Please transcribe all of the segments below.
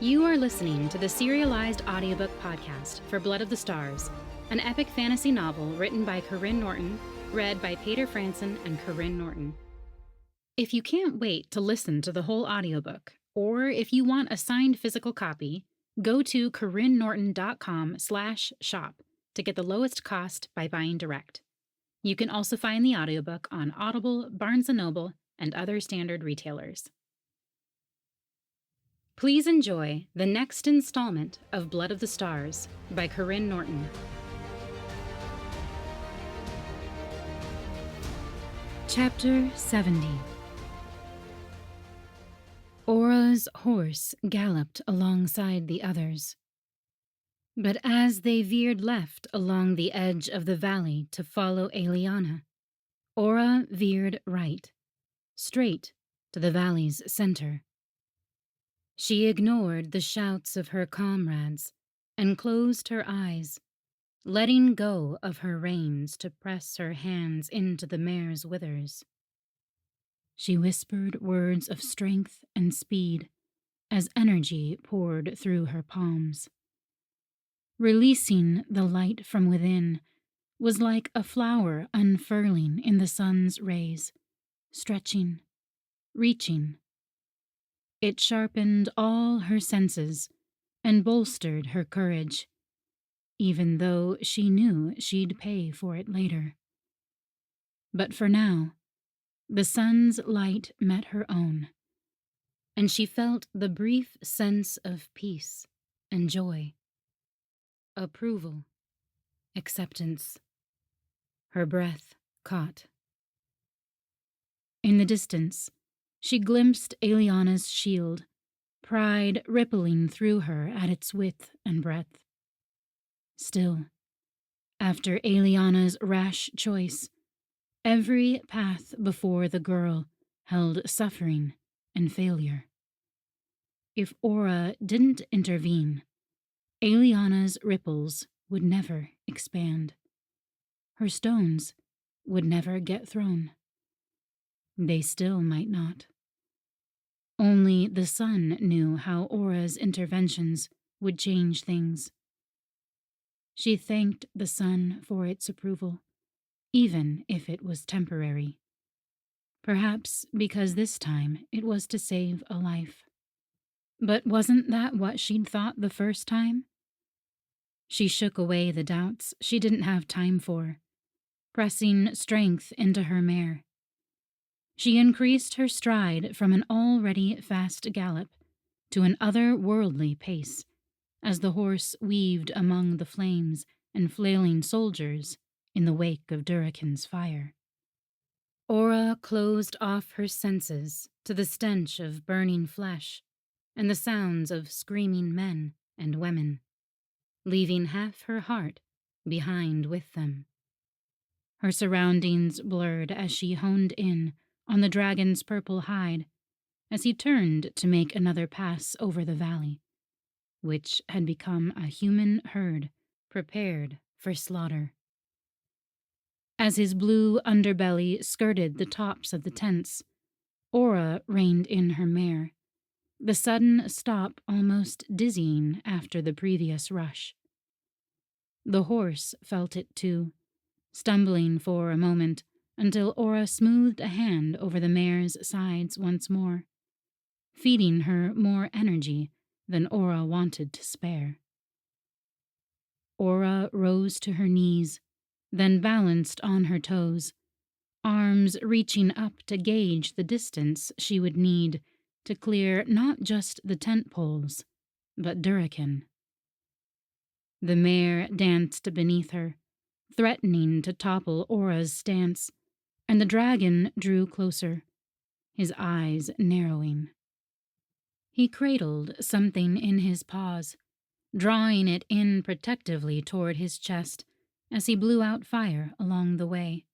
You are listening to the serialized audiobook podcast for Blood of the Stars, an epic fantasy novel written by Karyne Norton, read by Paeter Frandsen and Karyne Norton. If you can't wait to listen to the whole audiobook, or if you want a signed physical copy, go to karynnorton.com/shop to get the lowest cost by buying direct. You can also find the audiobook on Audible, Barnes & Noble, and other standard retailers. Please enjoy the next installment of Blood of the Stars by Karyne Norton. Chapter 70. Aura's horse galloped alongside the others. But as they veered left along the edge of the valley to follow Eliana, Aura veered right, straight to the valley's center. She ignored the shouts of her comrades and closed her eyes, letting go of her reins to press her hands into the mare's withers. She whispered words of strength and speed as energy poured through her palms. Releasing the light from within was like a flower unfurling in the sun's rays, stretching, reaching. It sharpened all her senses and bolstered her courage, even though she knew she'd pay for it later. But for now, the sun's light met her own, and she felt the brief sense of peace and joy, approval, acceptance. Her breath caught. In the distance, she glimpsed Eliana's shield, pride rippling through her at its width and breadth. Still, after Eliana's rash choice, every path before the girl held suffering and failure. If Aura didn't intervene, Eliana's ripples would never expand. Her stones would never get thrown. They still might not. Only the sun knew how Aura's interventions would change things. She thanked the sun for its approval, even if it was temporary. Perhaps because this time it was to save a life. But wasn't that what she'd thought the first time? She shook away the doubts she didn't have time for, pressing strength into her mare. She increased her stride from an already fast gallop to an otherworldly pace as the horse weaved among the flames and flailing soldiers in the wake of Durakan's fire. Aura closed off her senses to the stench of burning flesh and the sounds of screaming men and women, leaving half her heart behind with them. Her surroundings blurred as she honed in on the dragon's purple hide as he turned to make another pass over the valley, which had become a human herd prepared for slaughter. As his blue underbelly skirted the tops of the tents, Aura reined in her mare, the sudden stop almost dizzying after the previous rush. The horse felt it too, stumbling for a moment until Aura smoothed a hand over the mare's sides once more, feeding her more energy than Aura wanted to spare. Aura rose to her knees, then balanced on her toes, arms reaching up to gauge the distance she would need to clear not just the tent poles, but Durakan. The mare danced beneath her, threatening to topple Aura's stance, and the dragon drew closer, his eyes narrowing. He cradled something in his paws, drawing it in protectively toward his chest as he blew out fire along the way,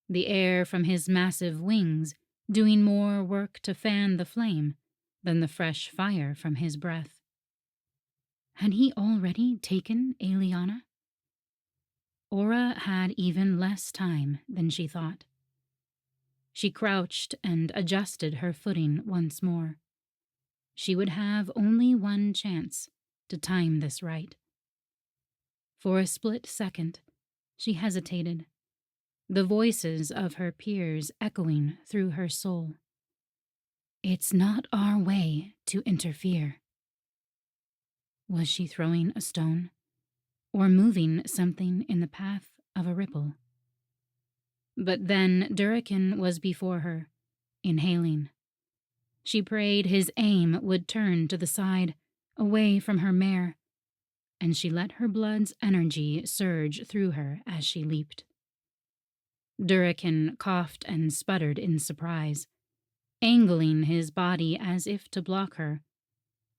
the air from his massive wings doing more work to fan the flame than the fresh fire from his breath. Had he already taken Eliana? Aura had even less time than she thought. She crouched and adjusted her footing once more. She would have only one chance to time this right. For a split second, she hesitated, the voices of her peers echoing through her soul. It's not our way to interfere. Was she throwing a stone, or moving something in the path of a ripple? But then Durrican was before her, inhaling. She prayed his aim would turn to the side, away from her mare, and she let her blood's energy surge through her as she leaped. Durrican coughed and sputtered in surprise, angling his body as if to block her,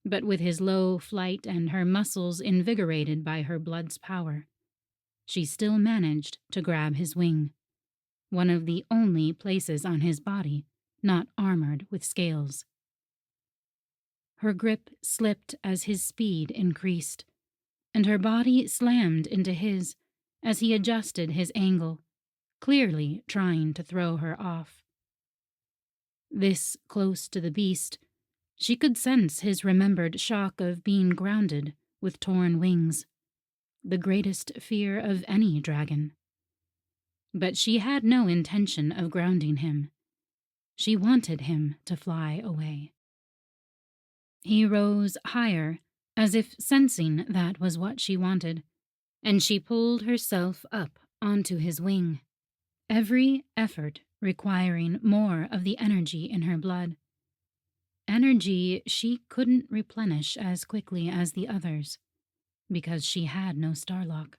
but with his low flight and her muscles invigorated by her blood's power, she still managed to grab his wing, one of the only places on his body not armored with scales. Her grip slipped as his speed increased, and her body slammed into his as he adjusted his angle, clearly trying to throw her off. This close to the beast, she could sense his remembered shock of being grounded with torn wings, the greatest fear of any dragon. But she had no intention of grounding him. She wanted him to fly away. He rose higher, as if sensing that was what she wanted, and she pulled herself up onto his wing, every effort requiring more of the energy in her blood. Energy she couldn't replenish as quickly as the others, because she had no starlock.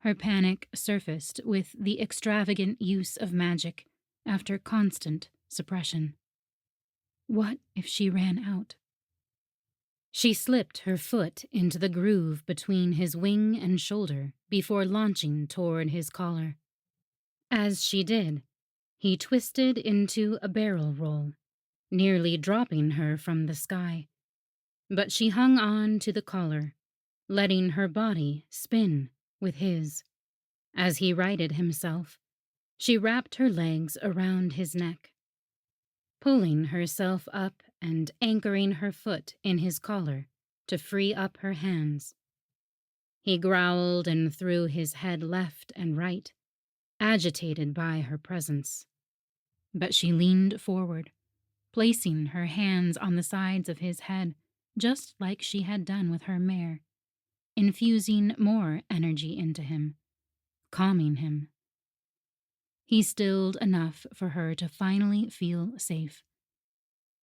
Her panic surfaced with the extravagant use of magic after constant suppression. What if she ran out? She slipped her foot into the groove between his wing and shoulder before launching toward his collar. As she did, he twisted into a barrel roll, nearly dropping her from the sky. But she hung on to the collar, letting her body spin with his. As he righted himself, she wrapped her legs around his neck, pulling herself up and anchoring her foot in his collar to free up her hands. He growled and threw his head left and right, agitated by her presence. But she leaned forward, placing her hands on the sides of his head, just like she had done with her mare, infusing more energy into him, calming him. He stilled enough for her to finally feel safe.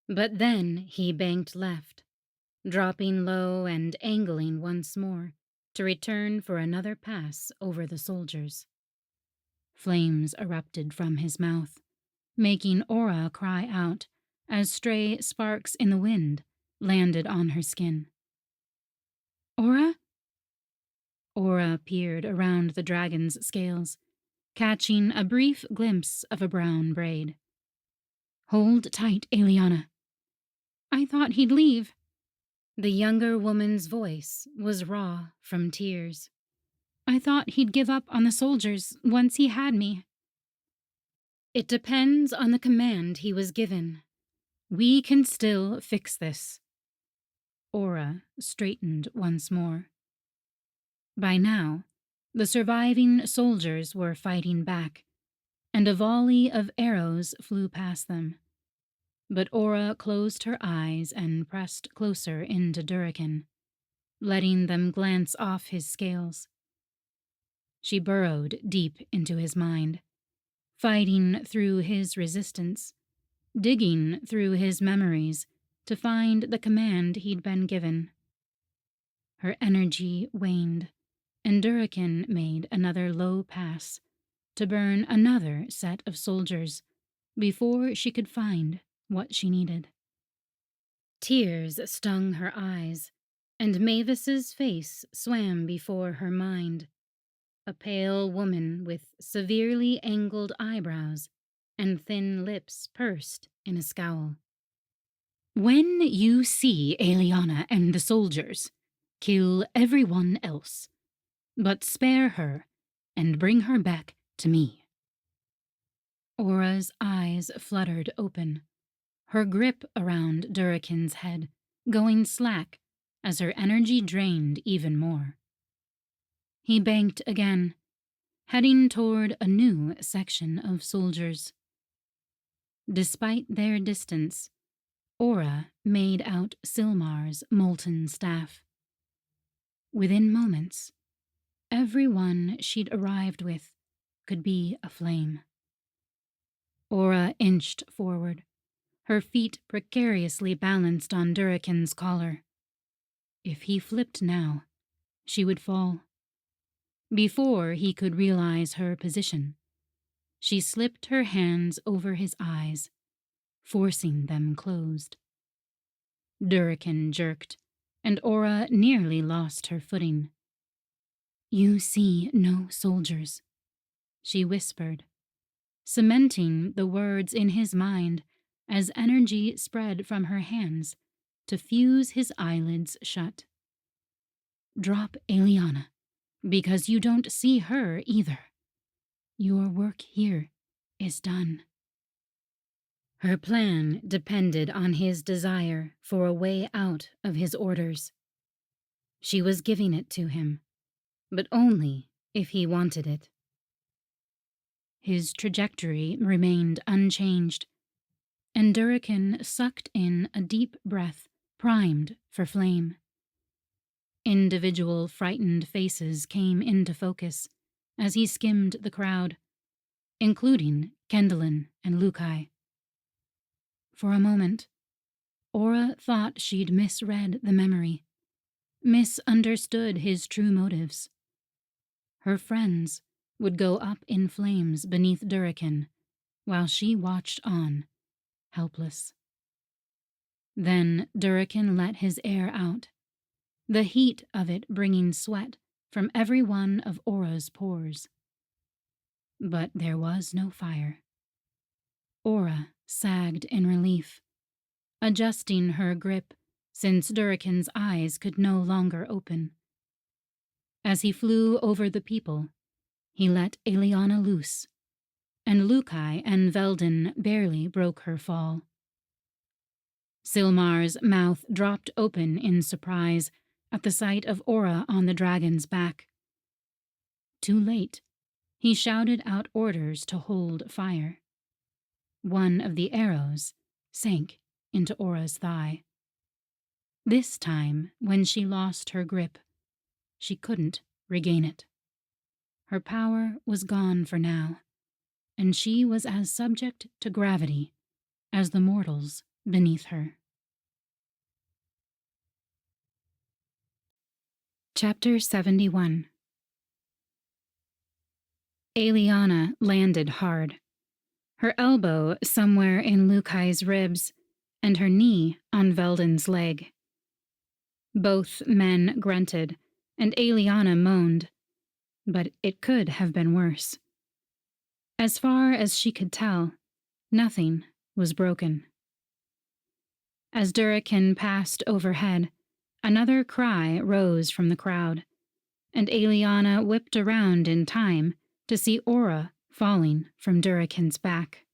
But then he banked left, dropping low and angling once more to return for another pass over the soldiers. Flames erupted from his mouth, making Aura cry out as stray sparks in the wind landed on her skin. Aura? Aura peered around the dragon's scales, catching a brief glimpse of a brown braid. Hold tight, Eliana. I thought he'd leave. The younger woman's voice was raw from tears. I thought he'd give up on the soldiers once he had me. It depends on the command he was given. We can still fix this. Aura straightened once more. By now, the surviving soldiers were fighting back, and a volley of arrows flew past them. But Aura closed her eyes and pressed closer into Durrican, letting them glance off his scales. She burrowed deep into his mind, fighting through his resistance, digging through his memories to find the command he'd been given. Her energy waned, and Durrican made another low pass to burn another set of soldiers before she could find what she needed. Tears stung her eyes, and Mavis's face swam before her mind, a pale woman with severely angled eyebrows and thin lips pursed in a scowl. When you see Eliana and the soldiers, kill everyone else, but spare her and bring her back to me. Aura's eyes fluttered open, her grip around Durakin's head going slack as her energy drained even more. He banked again, heading toward a new section of soldiers. Despite their distance, Aura made out Silmar's molten staff. Within moments, everyone she'd arrived with could be aflame. Aura inched forward, her feet precariously balanced on Durakin's collar. If he flipped now, she would fall. Before he could realize her position, she slipped her hands over his eyes, forcing them closed. Durakin jerked, and Aura nearly lost her footing. "You see no soldiers," she whispered, cementing the words in his mind as energy spread from her hands to fuse his eyelids shut. "Drop Eliana, because you don't see her either. Your work here is done." Her plan depended on his desire for a way out of his orders. She was giving it to him, but only if he wanted it. His trajectory remained unchanged, and Durakin sucked in a deep breath primed for flame. Individual frightened faces came into focus as he skimmed the crowd, including Kendallin and Lukai. For a moment, Aura thought she'd misread the memory, misunderstood his true motives. Her friends would go up in flames beneath Durakin while she watched on, helpless. Then Durakin let his air out, the heat of it bringing sweat from every one of Aura's pores. But there was no fire. Aura sagged in relief, adjusting her grip since Durakin's eyes could no longer open. As he flew over the people, he let Eliana loose, and Lukai and Veldin barely broke her fall. Silmar's mouth dropped open in surprise at the sight of Aura on the dragon's back. Too late, he shouted out orders to hold fire. One of the arrows sank into Aura's thigh. This time, when she lost her grip, she couldn't regain it. Her power was gone for now, and she was as subject to gravity as the mortals beneath her. Chapter 71. Eliana landed hard, her elbow somewhere in Lukai's ribs, and her knee on Veldin's leg. Both men grunted, and Eliana moaned, but it could have been worse. As far as she could tell, nothing was broken. As Durakin passed overhead, another cry rose from the crowd, and Eliana whipped around in time to see Aura falling from Durakin's back.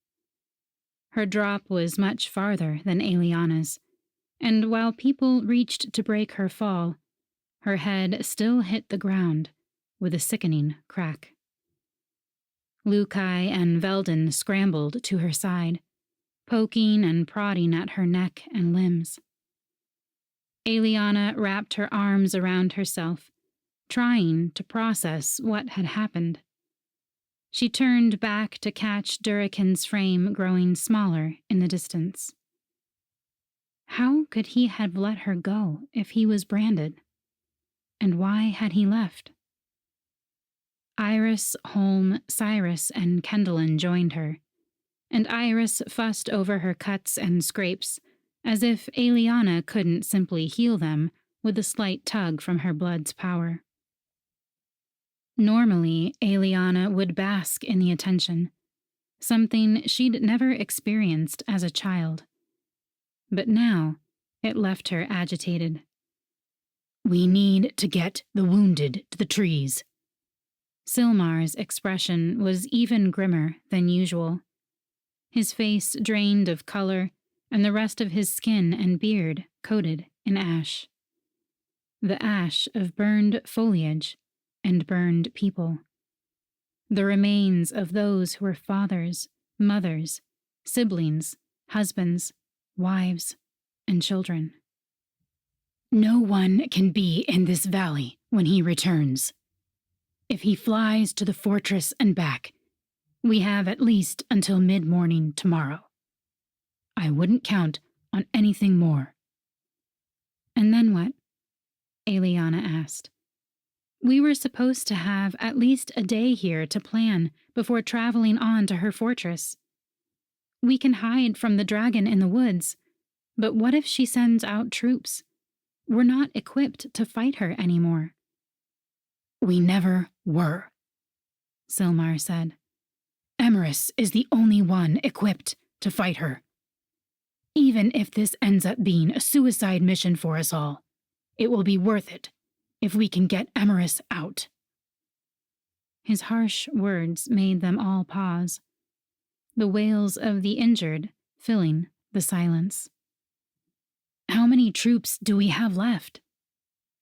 Her drop was much farther than Eliana's, and while people reached to break her fall, her head still hit the ground with a sickening crack. Lukai and Veldin scrambled to her side, poking and prodding at her neck and limbs. Eliana wrapped her arms around herself, trying to process what had happened. She turned back to catch Durakin's frame growing smaller in the distance. How could he have let her go if he was branded? And why had he left? Iris, Holm, Cyrus, and Kendallin joined her, and Iris fussed over her cuts and scrapes as if Eliana couldn't simply heal them with a slight tug from her blood's power. Normally, Eliana would bask in the attention, something she'd never experienced as a child. But now, it left her agitated. "We need to get the wounded to the trees." Silmar's expression was even grimmer than usual. His face drained of color, and the rest of his skin and beard coated in ash. The ash of burned foliage and burned people. The remains of those who were fathers, mothers, siblings, husbands, wives, and children. No one can be in this valley when he returns. If he flies to the fortress and back, we have at least until mid-morning tomorrow. I wouldn't count on anything more. And then what? Eliana asked. We were supposed to have at least a day here to plan before traveling on to her fortress. We can hide from the dragon in the woods, but what if she sends out troops? We're not equipped to fight her anymore. We never were, Silmar said. Emerus is the only one equipped to fight her. Even if this ends up being a suicide mission for us all, it will be worth it if we can get Emerus out. His harsh words made them all pause, the wails of the injured filling the silence. How many troops do we have left?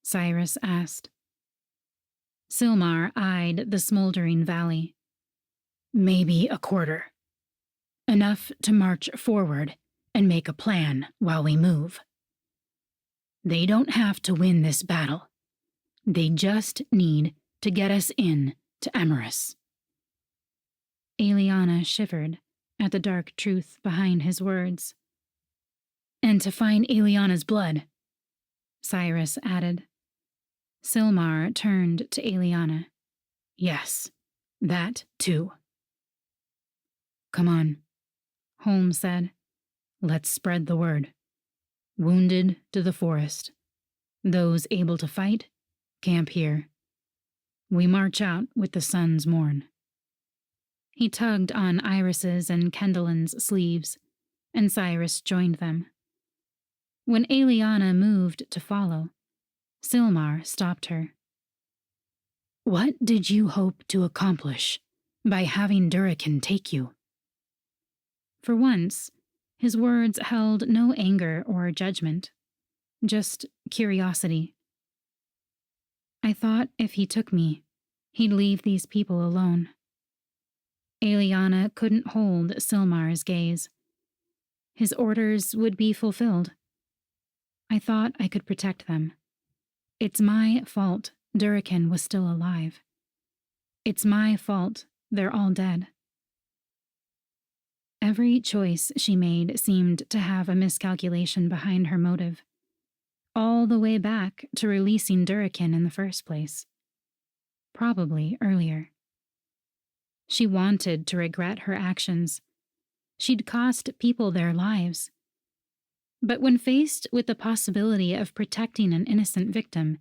Cyrus asked. Silmar eyed the smoldering valley. Maybe a quarter. Enough to march forward and make a plan while we move. They don't have to win this battle. They just need to get us in to Emerus. Eliana shivered at the dark truth behind his words. And to find Eliana's blood, Cyrus added. Silmar turned to Eliana. Yes, that too. Come on, Holmes said. Let's spread the word. Wounded to the forest. Those able to fight, camp here. We march out with the sun's morn. He tugged on Iris's and Kendallen's sleeves, and Cyrus joined them. When Eliana moved to follow, Silmar stopped her. What did you hope to accomplish by having Durakan take you? For once, his words held no anger or judgment, just curiosity. I thought if he took me, he'd leave these people alone. Eliana couldn't hold Silmar's gaze. His orders would be fulfilled. I thought I could protect them. It's my fault Durakan was still alive. It's my fault they're all dead. Every choice she made seemed to have a miscalculation behind her motive, all the way back to releasing Durakan in the first place. Probably earlier. She wanted to regret her actions. She'd cost people their lives. But when faced with the possibility of protecting an innocent victim,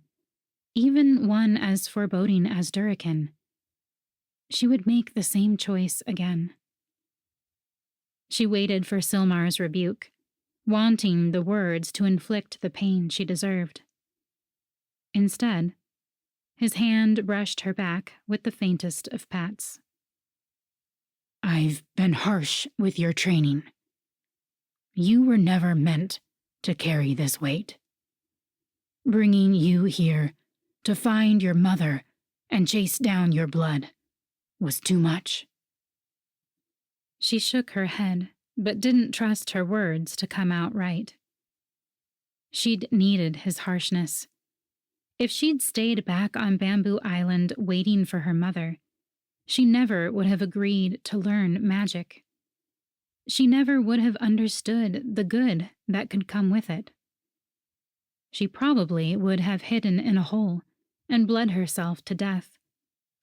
even one as foreboding as Durakan, she would make the same choice again. She waited for Silmar's rebuke, wanting the words to inflict the pain she deserved. Instead, his hand brushed her back with the faintest of pats. I've been harsh with your training. You were never meant to carry this weight. Bringing you here to find your mother and chase down your blood was too much. She shook her head, but didn't trust her words to come out right. She'd needed his harshness. If she'd stayed back on Bamboo Island waiting for her mother, she never would have agreed to learn magic. She never would have understood the good that could come with it. She probably would have hidden in a hole and bled herself to death,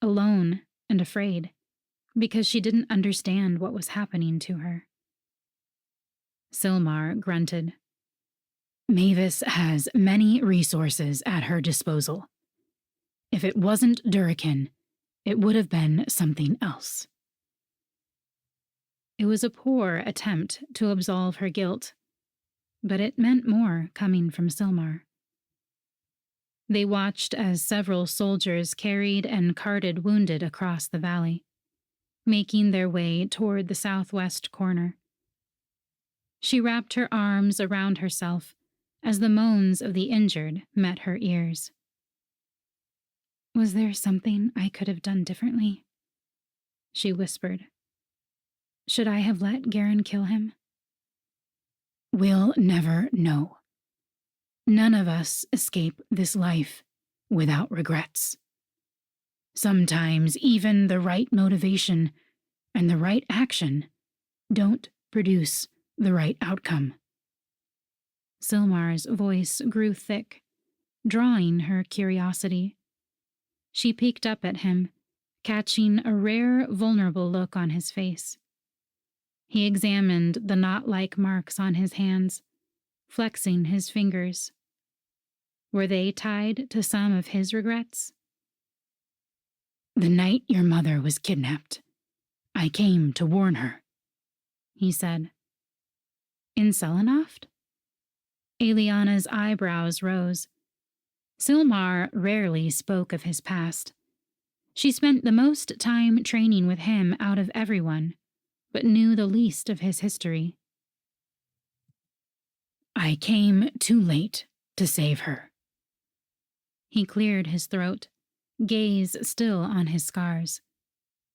alone and afraid, because she didn't understand what was happening to her. Silmar grunted. Mavis has many resources at her disposal. If it wasn't Durakan, it would have been something else. It was a poor attempt to absolve her guilt, but it meant more coming from Silmar. They watched as several soldiers carried and carted wounded across the valley, making their way toward the southwest corner. She wrapped her arms around herself as the moans of the injured met her ears. Was there something I could have done differently? She whispered. Should I have let Karyne kill him? We'll never know. None of us escape this life without regrets. Sometimes even the right motivation and the right action don't produce the right outcome. Silmar's voice grew thick, drawing her curiosity. She peeked up at him, catching a rare, vulnerable look on his face. He examined the knot-like marks on his hands, flexing his fingers. Were they tied to some of his regrets? The night your mother was kidnapped, I came to warn her, he said. In Selenoft? Eliana's eyebrows rose. Silmar rarely spoke of his past. She spent the most time training with him out of everyone, but knew the least of his history. I came too late to save her. He cleared his throat, gaze still on his scars.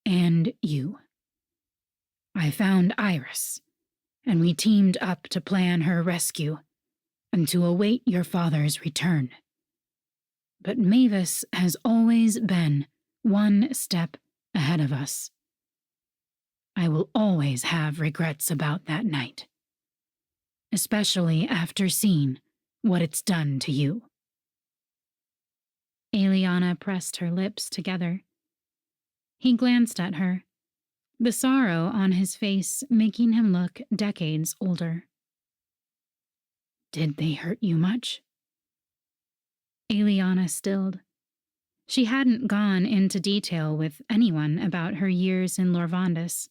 And you. I found Iris, and we teamed up to plan her rescue and to await your father's return. But Mavis has always been one step ahead of us. I will always have regrets about that night, especially after seeing what it's done to you. Eliana pressed her lips together. He glanced at her, the sorrow on his face making him look decades older. Did they hurt you much? Eliana stilled. She hadn't gone into detail with anyone about her years in Lorvandis.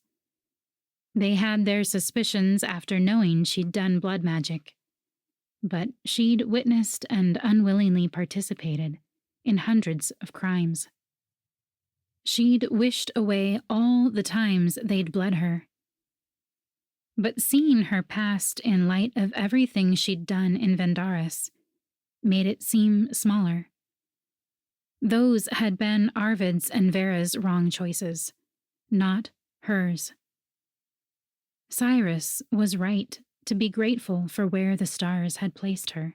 They had their suspicions after knowing she'd done blood magic, but she'd witnessed and unwillingly participated in hundreds of crimes. She'd wished away all the times they'd bled her. But seeing her past in light of everything she'd done in Vendaris made it seem smaller. Those had been Arvid's and Vera's wrong choices, not hers. Cyrus was right to be grateful for where the stars had placed her.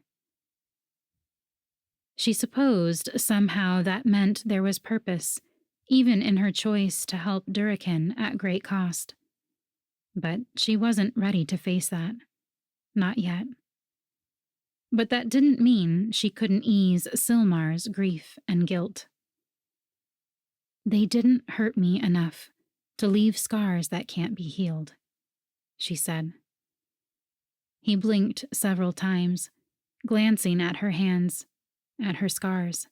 She supposed somehow that meant there was purpose, even in her choice to help Durakin at great cost. But she wasn't ready to face that. Not yet. But that didn't mean she couldn't ease Silmar's grief and guilt. They didn't hurt me enough to leave scars that can't be healed, she said. He blinked several times, glancing at her hands, at her scars,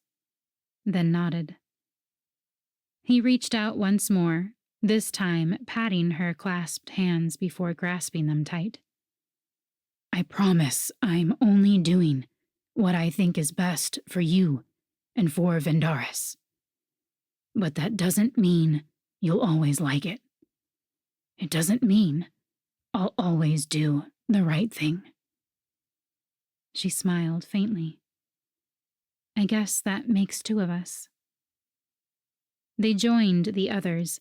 then nodded. He reached out once more, this time patting her clasped hands before grasping them tight. I promise I'm only doing what I think is best for you and for Vendaris. But that doesn't mean you'll always like it. It doesn't mean I'll always do the right thing. She smiled faintly. I guess that makes two of us. They joined the others,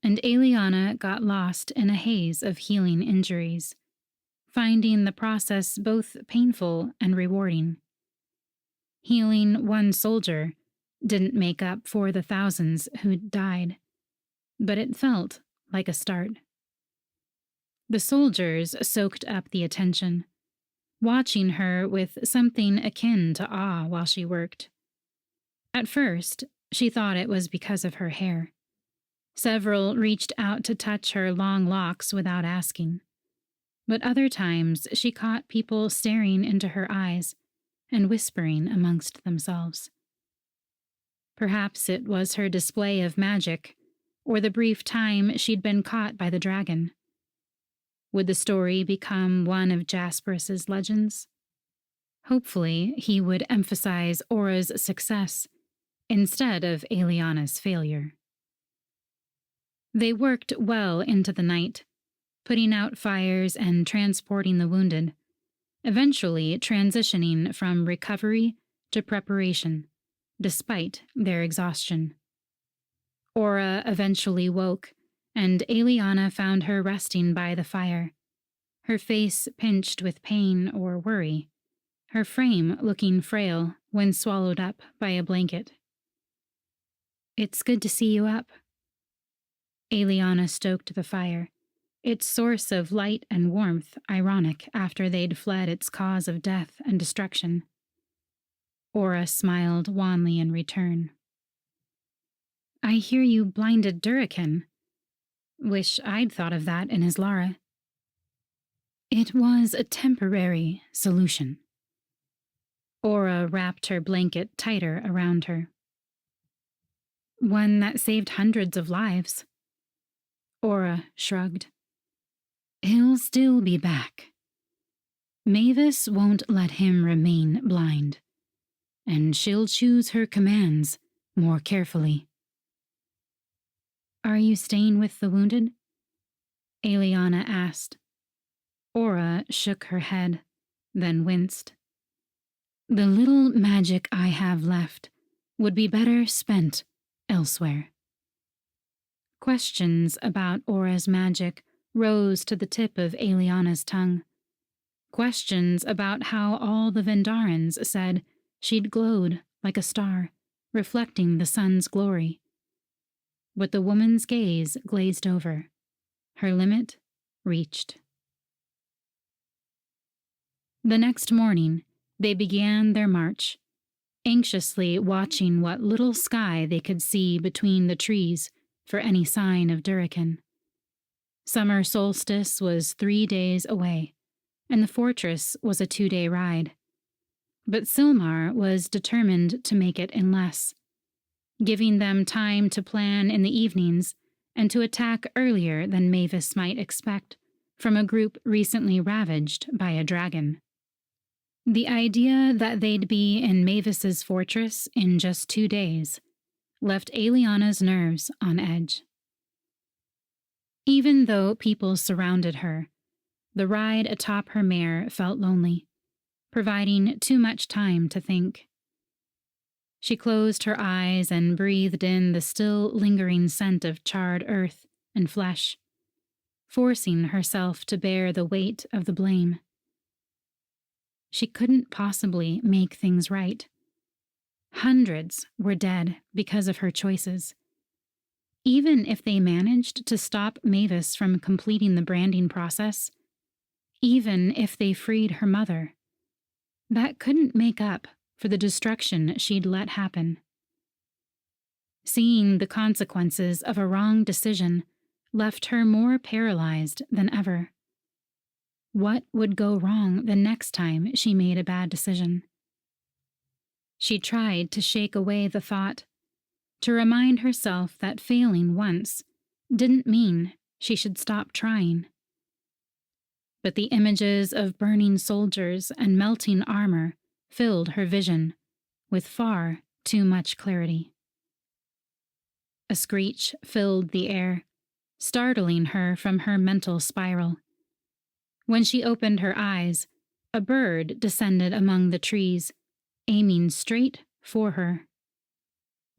and Eliana got lost in a haze of healing injuries, finding the process both painful and rewarding. Healing one soldier didn't make up for the thousands who'd died, but it felt like a start. The soldiers soaked up the attention, watching her with something akin to awe while she worked. At first, she thought it was because of her hair. Several reached out to touch her long locks without asking. But other times she caught people staring into her eyes and whispering amongst themselves. Perhaps it was her display of magic, or the brief time she'd been caught by the dragon. Would the story become one of Jasperis's legends? Hopefully, he would emphasize Aura's success instead of Eliana's failure. They worked well into the night, putting out fires and transporting the wounded, eventually transitioning from recovery to preparation, despite their exhaustion. Aura eventually woke, and Eliana found her resting by the fire, her face pinched with pain or worry, her frame looking frail when swallowed up by a blanket. "It's good to see you up." Eliana stoked the fire, its source of light and warmth ironic after they'd fled its cause of death and destruction. Aura smiled wanly in return. "I hear you blinded Durakan. Wish I'd thought of that in Islara." "It was a temporary solution." Aura wrapped her blanket tighter around her. "One that saved hundreds of lives." Aura shrugged. "He'll still be back. Mavis won't let him remain blind, and she'll choose her commands more carefully." "Are you staying with the wounded?" Eliana asked. Aura shook her head, then winced. "The little magic I have left would be better spent elsewhere." Questions about Aura's magic rose to the tip of Eliana's tongue. Questions about how all the Vendarans said she'd glowed like a star, reflecting the sun's glory. But the woman's gaze glazed over. Her limit reached. The next morning, they began their march, anxiously watching what little sky they could see between the trees for any sign of Durakan. Summer solstice was 3 days away, and the fortress was a 2-day ride. But Silmar was determined to make it in less, giving them time to plan in the evenings and to attack earlier than Mavis might expect from a group recently ravaged by a dragon. The idea that they'd be in Mavis's fortress in just 2 days left Eliana's nerves on edge. Even though people surrounded her, the ride atop her mare felt lonely, providing too much time to think. She closed her eyes and breathed in the still lingering scent of charred earth and flesh, forcing herself to bear the weight of the blame. She couldn't possibly make things right. Hundreds were dead because of her choices. Even if they managed to stop Mavis from completing the branding process, even if they freed her mother, that couldn't make up for the destruction she'd let happen. Seeing the consequences of a wrong decision left her more paralyzed than ever. What would go wrong the next time she made a bad decision? She tried to shake away the thought, to remind herself that failing once didn't mean she should stop trying. But the images of burning soldiers and melting armor filled her vision with far too much clarity. A screech filled the air, startling her from her mental spiral. When she opened her eyes, a bird descended among the trees, aiming straight for her.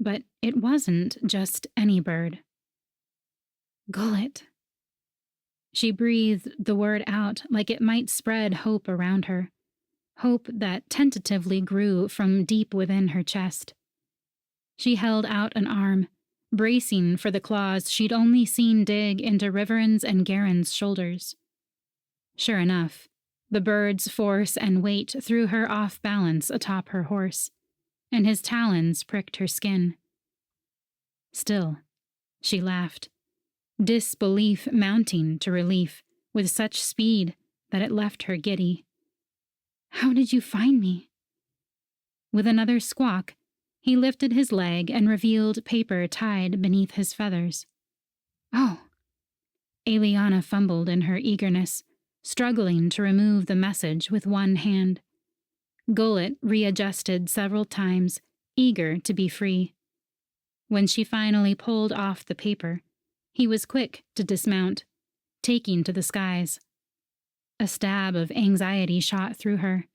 But it wasn't just any bird. "Gullet." She breathed the word out like it might spread hope around her, hope that tentatively grew from deep within her chest. She held out an arm, bracing for the claws she'd only seen dig into Riveran's and Garen's shoulders. Sure enough, the bird's force and weight threw her off balance atop her horse, and his talons pricked her skin. Still, she laughed, disbelief mounting to relief with such speed that it left her giddy. "How did you find me?" With another squawk, he lifted his leg and revealed Paeter tied beneath his feathers. "Oh." Eliana fumbled in her eagerness, struggling to remove the message with one hand. Gullet readjusted several times, eager to be free. When she finally pulled off the paper, he was quick to dismount, taking to the skies. A stab of anxiety shot through her.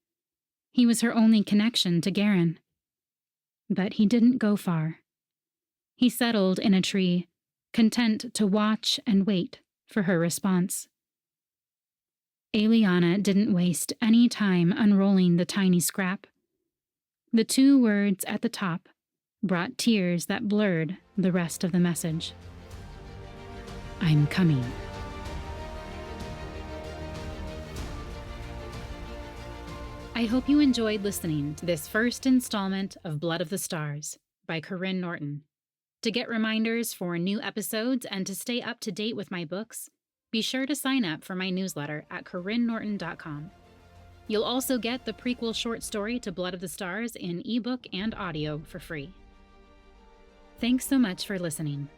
He was her only connection to Karyne. But he didn't go far. He settled in a tree, content to watch and wait for her response. Eliana didn't waste any time unrolling the tiny scrap. The 2 words at the top brought tears that blurred the rest of the message. I'm coming. I hope you enjoyed listening to this first installment of Blood of the Stars by Karyne Norton. To get reminders for new episodes and to stay up to date with my books, be sure to sign up for my newsletter at KarynNorton.com. You'll also get the prequel short story to Blood of the Stars in ebook and audio for free. Thanks so much for listening.